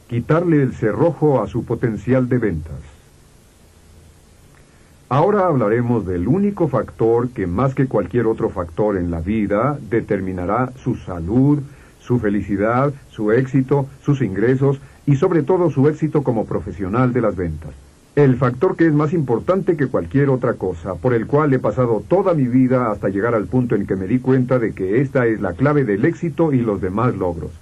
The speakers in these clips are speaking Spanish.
quitarle el cerrojo a su potencial de ventas. Ahora hablaremos del único factor que más que cualquier otro factor en la vida determinará su salud, su felicidad, su éxito, sus ingresos y sobre todo su éxito como profesional de las ventas. El factor que es más importante que cualquier otra cosa, por el cual he pasado toda mi vida hasta llegar al punto en que me di cuenta de que esta es la clave del éxito y los demás logros.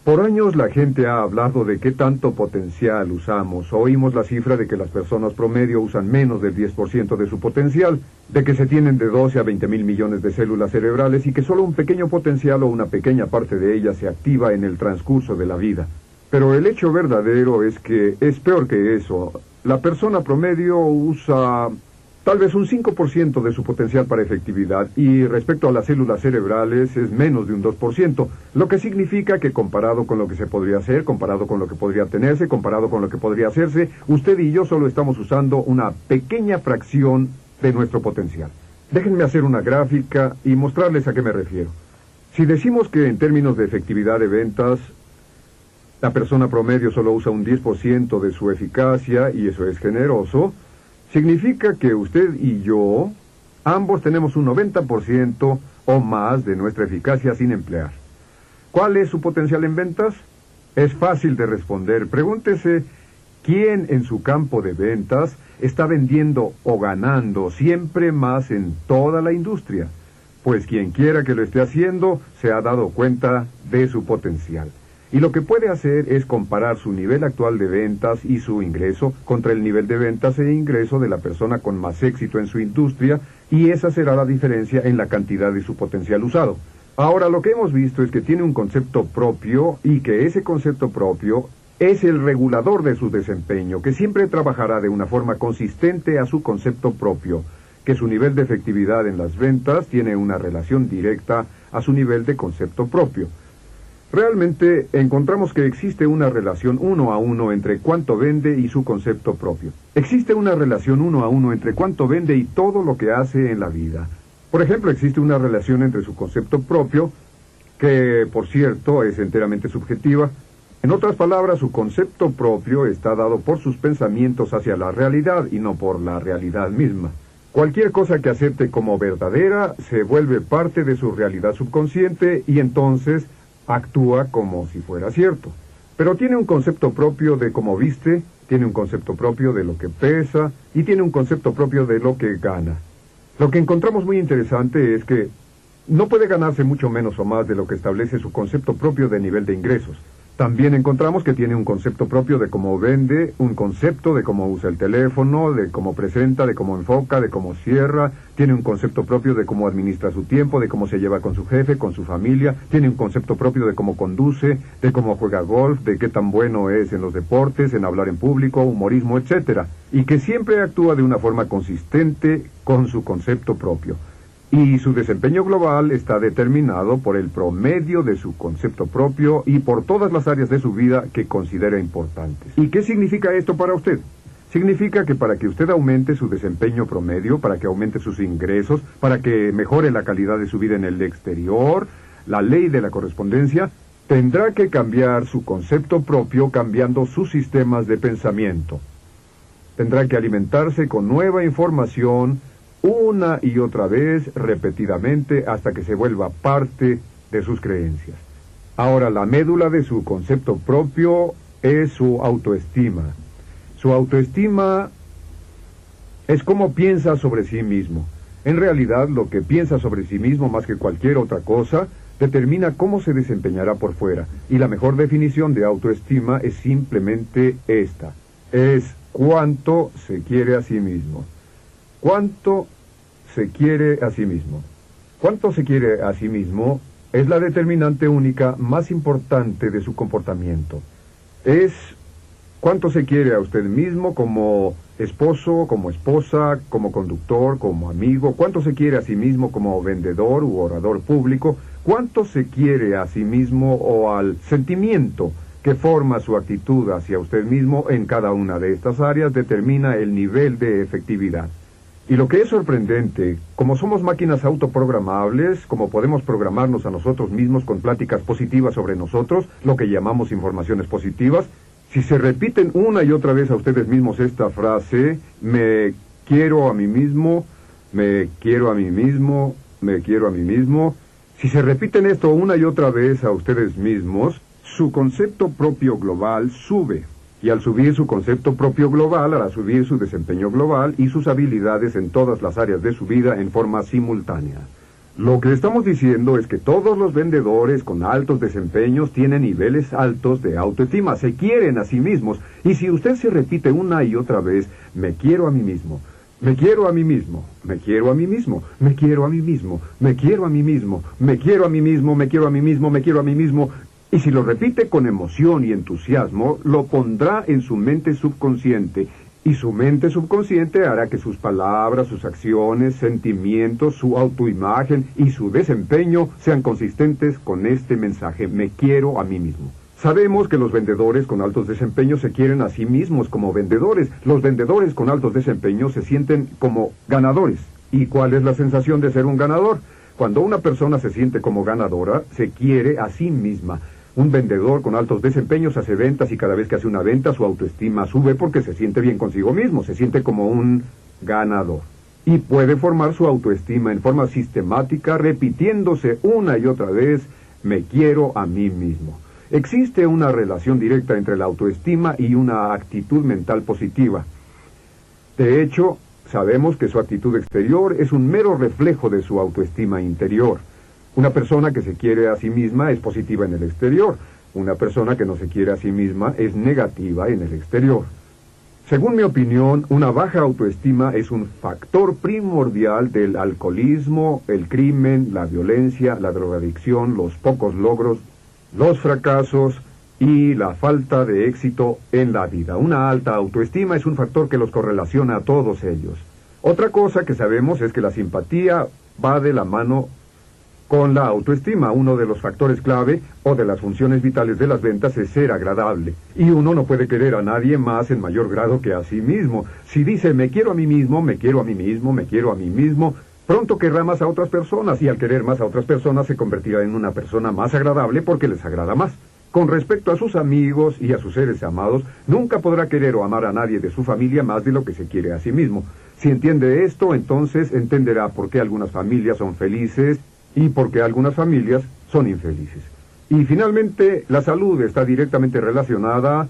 Por años la gente ha hablado de qué tanto potencial usamos. Oímos la cifra de que las personas promedio usan menos del 10% de su potencial, de que se tienen de 12 a 20 mil millones de células cerebrales y que solo un pequeño potencial o una pequeña parte de ellas se activa en el transcurso de la vida. Pero el hecho verdadero es que es peor que eso. La persona promedio usa tal vez un 5% de su potencial para efectividad y respecto a las células cerebrales es menos de un 2%, lo que significa que comparado con lo que se podría hacer, comparado con lo que podría tenerse, comparado con lo que podría hacerse, usted y yo solo estamos usando una pequeña fracción de nuestro potencial. Déjenme hacer una gráfica y mostrarles a qué me refiero. Si decimos que en términos de efectividad de ventas, la persona promedio solo usa un 10% de su eficacia, y eso es generoso, significa que usted y yo, ambos tenemos un 90% o más de nuestra eficacia sin emplear. ¿Cuál es su potencial en ventas? Es fácil de responder. Pregúntese, ¿quién en su campo de ventas está vendiendo o ganando siempre más en toda la industria? Pues quien quiera que lo esté haciendo se ha dado cuenta de su potencial. Y lo que puede hacer es comparar su nivel actual de ventas y su ingreso contra el nivel de ventas e ingreso de la persona con más éxito en su industria, y esa será la diferencia en la cantidad de su potencial usado. Ahora, lo que hemos visto es que tiene un concepto propio y que ese concepto propio es el regulador de su desempeño, que siempre trabajará de una forma consistente a su concepto propio, que su nivel de efectividad en las ventas tiene una relación directa a su nivel de concepto propio. Realmente encontramos que existe una relación 1 a 1 entre cuánto vende y su concepto propio. Existe una relación 1 a 1 entre cuánto vende y todo lo que hace en la vida. Por ejemplo, existe una relación entre su concepto propio, que por cierto es enteramente subjetiva. En otras palabras, su concepto propio está dado por sus pensamientos hacia la realidad y no por la realidad misma. Cualquier cosa que acepte como verdadera se vuelve parte de su realidad subconsciente y entonces actúa como si fuera cierto. Pero tiene un concepto propio de cómo viste, tiene un concepto propio de lo que pesa y tiene un concepto propio de lo que gana. Lo que encontramos muy interesante es que no puede ganarse mucho menos o más de lo que establece su concepto propio de nivel de ingresos. También encontramos que tiene un concepto propio de cómo vende, un concepto de cómo usa el teléfono, de cómo presenta, de cómo enfoca, de cómo cierra. Tiene un concepto propio de cómo administra su tiempo, de cómo se lleva con su jefe, con su familia. Tiene un concepto propio de cómo conduce, de cómo juega golf, de qué tan bueno es en los deportes, en hablar en público, humorismo, etc. Y que siempre actúa de una forma consistente con su concepto propio. Y su desempeño global está determinado por el promedio de su concepto propio y por todas las áreas de su vida que considera importantes. ¿Y qué significa esto para usted? Significa que para que usted aumente su desempeño promedio, para que aumente sus ingresos, para que mejore la calidad de su vida en el exterior, la ley de la correspondencia, tendrá que cambiar su concepto propio cambiando sus sistemas de pensamiento. Tendrá que alimentarse con nueva información una y otra vez, repetidamente, hasta que se vuelva parte de sus creencias. Ahora, la médula de su concepto propio es su autoestima. Su autoestima es cómo piensa sobre sí mismo. En realidad, lo que piensa sobre sí mismo, más que cualquier otra cosa, determina cómo se desempeñará por fuera. Y la mejor definición de autoestima es simplemente esta. Es cuánto se quiere a sí mismo. ¿Cuánto se quiere a sí mismo? Cuánto se quiere a sí mismo es la determinante única más importante de su comportamiento. Es cuánto se quiere a usted mismo como esposo, como esposa, como conductor, como amigo. Cuánto se quiere a sí mismo como vendedor u orador público. Cuánto se quiere a sí mismo o al sentimiento que forma su actitud hacia usted mismo en cada una de estas áreas determina el nivel de efectividad. Y lo que es sorprendente, como somos máquinas autoprogramables, como podemos programarnos a nosotros mismos con pláticas positivas sobre nosotros, lo que llamamos informaciones positivas, si se repiten una y otra vez a ustedes mismos esta frase, me quiero a mí mismo, me quiero a mí mismo, me quiero a mí mismo, si se repiten esto una y otra vez a ustedes mismos, su concepto propio global sube. Y al subir su concepto propio global, hará subir su desempeño global y sus habilidades en todas las áreas de su vida en forma simultánea. Lo que estamos diciendo es que todos los vendedores con altos desempeños tienen niveles altos de autoestima, se quieren a sí mismos. Y si usted se repite una y otra vez, me quiero a mí mismo, me quiero a mí mismo, me quiero a mí mismo, me quiero a mí mismo, me quiero a mí mismo, me quiero a mí mismo, me quiero a mí mismo, me quiero a mí mismo, y si lo repite con emoción y entusiasmo, lo pondrá en su mente subconsciente, y su mente subconsciente hará que sus palabras, sus acciones, sentimientos, su autoimagen y su desempeño sean consistentes con este mensaje, me quiero a mí mismo. Sabemos que los vendedores con altos desempeños se quieren a sí mismos como vendedores. Los vendedores con altos desempeños se sienten como ganadores. ¿Y cuál es la sensación de ser un ganador? Cuando una persona se siente como ganadora, se quiere a sí misma. Un vendedor con altos desempeños hace ventas y cada vez que hace una venta su autoestima sube porque se siente bien consigo mismo, se siente como un ganador. Y puede formar su autoestima en forma sistemática repitiéndose una y otra vez, me quiero a mí mismo. Existe una relación directa entre la autoestima y una actitud mental positiva. De hecho, sabemos que su actitud exterior es un mero reflejo de su autoestima interior. Una persona que se quiere a sí misma es positiva en el exterior. Una persona que no se quiere a sí misma es negativa en el exterior. Según mi opinión, una baja autoestima es un factor primordial del alcoholismo, el crimen, la violencia, la drogadicción, los pocos logros, los fracasos y la falta de éxito en la vida. Una alta autoestima es un factor que los correlaciona a todos ellos. Otra cosa que sabemos es que la simpatía va de la mano con la autoestima. Uno de los factores clave o de las funciones vitales de las ventas es ser agradable. Y uno no puede querer a nadie más en mayor grado que a sí mismo. Si dice me quiero a mí mismo, me quiero a mí mismo, me quiero a mí mismo, pronto querrá más a otras personas y al querer más a otras personas se convertirá en una persona más agradable porque les agrada más. Con respecto a sus amigos y a sus seres amados, nunca podrá querer o amar a nadie de su familia más de lo que se quiere a sí mismo. Si entiende esto, entonces entenderá por qué algunas familias son felices y por qué algunas familias son infelices. Y finalmente, la salud está directamente relacionada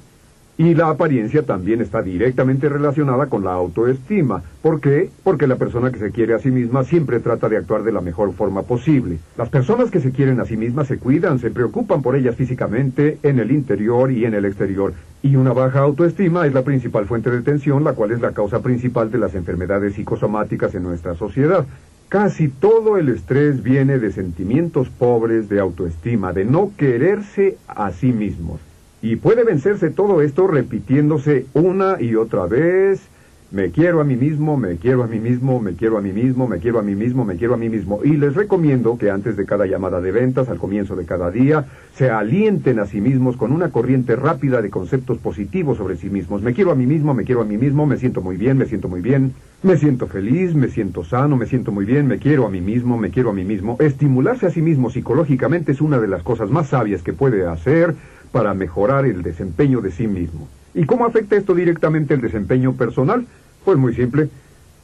y la apariencia también está directamente relacionada con la autoestima. ¿Por qué? Porque la persona que se quiere a sí misma siempre trata de actuar de la mejor forma posible. Las personas que se quieren a sí mismas se cuidan, se preocupan por ellas físicamente, en el interior y en el exterior. Y una baja autoestima es la principal fuente de tensión, la cual es la causa principal de las enfermedades psicosomáticas en nuestra sociedad. Casi todo el estrés viene de sentimientos pobres de autoestima, de no quererse a sí mismos. Y puede vencerse todo esto repitiéndose una y otra vez, me quiero a mí mismo, me quiero a mí mismo, me quiero a mí mismo, me quiero a mí mismo, me quiero a mí mismo. Y les recomiendo que antes de cada llamada de ventas, al comienzo de cada día, se alienten a sí mismos con una corriente rápida de conceptos positivos sobre sí mismos. Me quiero a mí mismo, me quiero a mí mismo, me siento muy bien, me siento muy bien, me siento feliz, me siento sano, me siento muy bien, me quiero a mí mismo, me quiero a mí mismo. Estimularse a sí mismo psicológicamente es una de las cosas más sabias que puede hacer para mejorar el desempeño de sí mismo. ¿Y cómo afecta esto directamente el desempeño personal? Pues muy simple.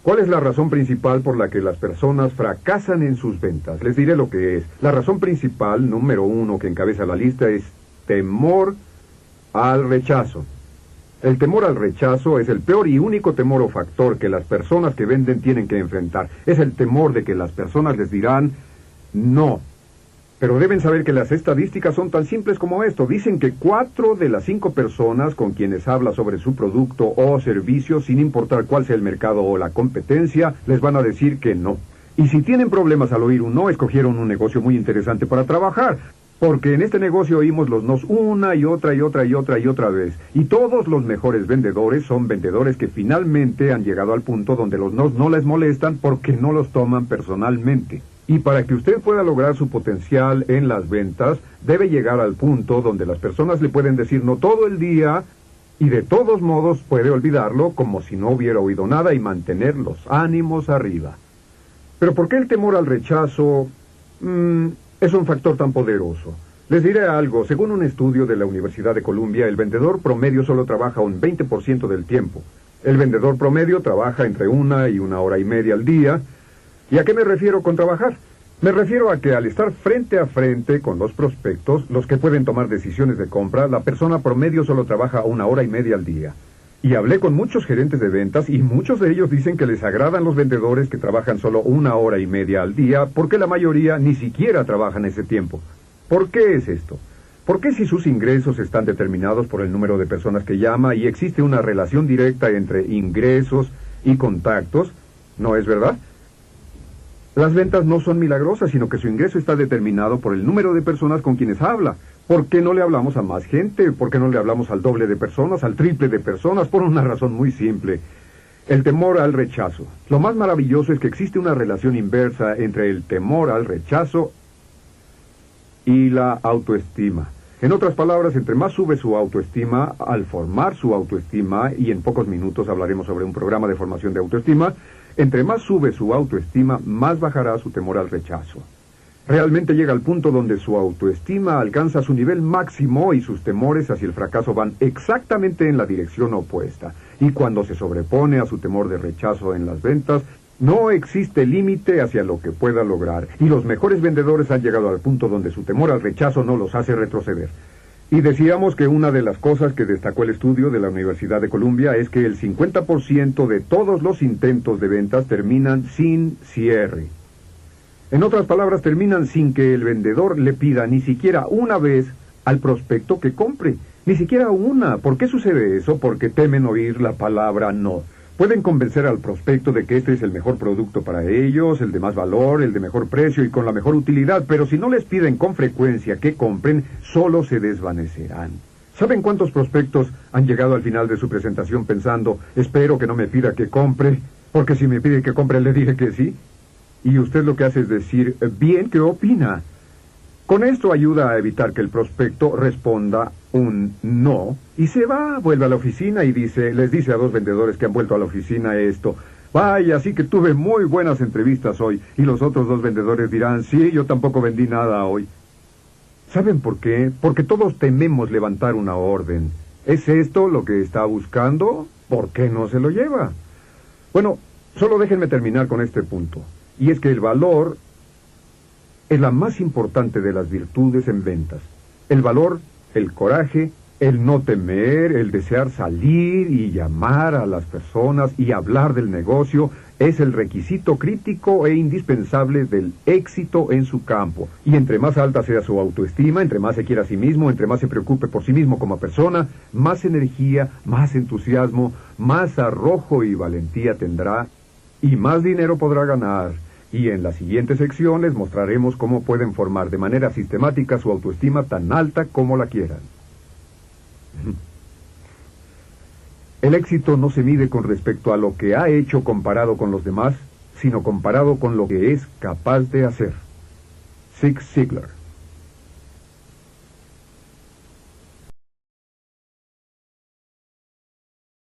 ¿Cuál es la razón principal por la que las personas fracasan en sus ventas? Les diré lo que es. La razón principal, número 1, que encabeza la lista, es temor al rechazo. El temor al rechazo es el peor y único temor o factor que las personas que venden tienen que enfrentar. Es el temor de que las personas les dirán no. Pero deben saber que las estadísticas son tan simples como esto. Dicen que 4 de las 5 personas con quienes habla sobre su producto o servicio, sin importar cuál sea el mercado o la competencia, les van a decir que no. Y si tienen problemas al oír un no, escogieron un negocio muy interesante para trabajar. Porque en este negocio oímos los nos una y otra y otra y otra y otra vez. Y todos los mejores vendedores son vendedores que finalmente han llegado al punto donde los nos no les molestan porque no los toman personalmente. Y para que usted pueda lograr su potencial en las ventas, debe llegar al punto donde las personas le pueden decir no todo el día y de todos modos puede olvidarlo como si no hubiera oído nada y mantener los ánimos arriba. Pero ¿por qué el temor al rechazo es un factor tan poderoso? Les diré algo. Según un estudio de la Universidad de Columbia, el vendedor promedio solo trabaja un 20% del tiempo. El vendedor promedio trabaja entre 1 y 1 hora y media al día. ¿Y a qué me refiero con trabajar? Me refiero a que al estar frente a frente con los prospectos, los que pueden tomar decisiones de compra, la persona promedio solo trabaja 1 hora y media al día. Y hablé con muchos gerentes de ventas y muchos de ellos dicen que les agradan los vendedores que trabajan solo 1 hora y media al día, porque la mayoría ni siquiera trabajan ese tiempo. ¿Por qué es esto? ¿Por qué si sus ingresos están determinados por el número de personas que llama y existe una relación directa entre ingresos y contactos? ¿No es verdad? Las ventas no son milagrosas, sino que su ingreso está determinado por el número de personas con quienes habla. ¿Por qué no le hablamos a más gente? ¿Por qué no le hablamos al doble de personas, al triple de personas? Por una razón muy simple. El temor al rechazo. Lo más maravilloso es que existe una relación inversa entre el temor al rechazo y la autoestima. En otras palabras, entre más sube su autoestima, al formar su autoestima, y en pocos minutos hablaremos sobre un programa de formación de autoestima, entre más sube su autoestima, más bajará su temor al rechazo. Realmente llega al punto donde su autoestima alcanza su nivel máximo y sus temores hacia el fracaso van exactamente en la dirección opuesta. Y cuando se sobrepone a su temor de rechazo en las ventas, no existe límite hacia lo que pueda lograr. Y los mejores vendedores han llegado al punto donde su temor al rechazo no los hace retroceder. Y decíamos que una de las cosas que destacó el estudio de la Universidad de Columbia es que el 50% de todos los intentos de ventas terminan sin cierre. En otras palabras, terminan sin que el vendedor le pida ni siquiera una vez al prospecto que compre. Ni siquiera una. ¿Por qué sucede eso? Porque temen oír la palabra no. Pueden convencer al prospecto de que este es el mejor producto para ellos, el de más valor, el de mejor precio y con la mejor utilidad, pero si no les piden con frecuencia que compren, solo se desvanecerán. ¿Saben cuántos prospectos han llegado al final de su presentación pensando, espero que no me pida que compre, porque si me pide que compre le diré que sí? Y usted lo que hace es decir, bien, ¿qué opina? Con esto ayuda a evitar que el prospecto responda un no y se va, vuelve a la oficina y les dice a 2 vendedores que han vuelto a la oficina esto. Vaya, sí que tuve muy buenas entrevistas hoy. Y los otros 2 vendedores dirán, sí, yo tampoco vendí nada hoy. ¿Saben por qué? Porque todos tememos levantar una orden. ¿Es esto lo que está buscando? ¿Por qué no se lo lleva? Bueno, solo déjenme terminar con este punto. Y es que el valor es la más importante de las virtudes en ventas. El valor, el coraje, el no temer, el desear salir y llamar a las personas y hablar del negocio es el requisito crítico e indispensable del éxito en su campo. Y entre más alta sea su autoestima, entre más se quiera a sí mismo, entre más se preocupe por sí mismo como persona, más energía, más entusiasmo, más arrojo y valentía tendrá y más dinero podrá ganar. Y en la siguiente sección les mostraremos cómo pueden formar de manera sistemática su autoestima tan alta como la quieran. El éxito no se mide con respecto a lo que ha hecho comparado con los demás, sino comparado con lo que es capaz de hacer. Zig Ziglar.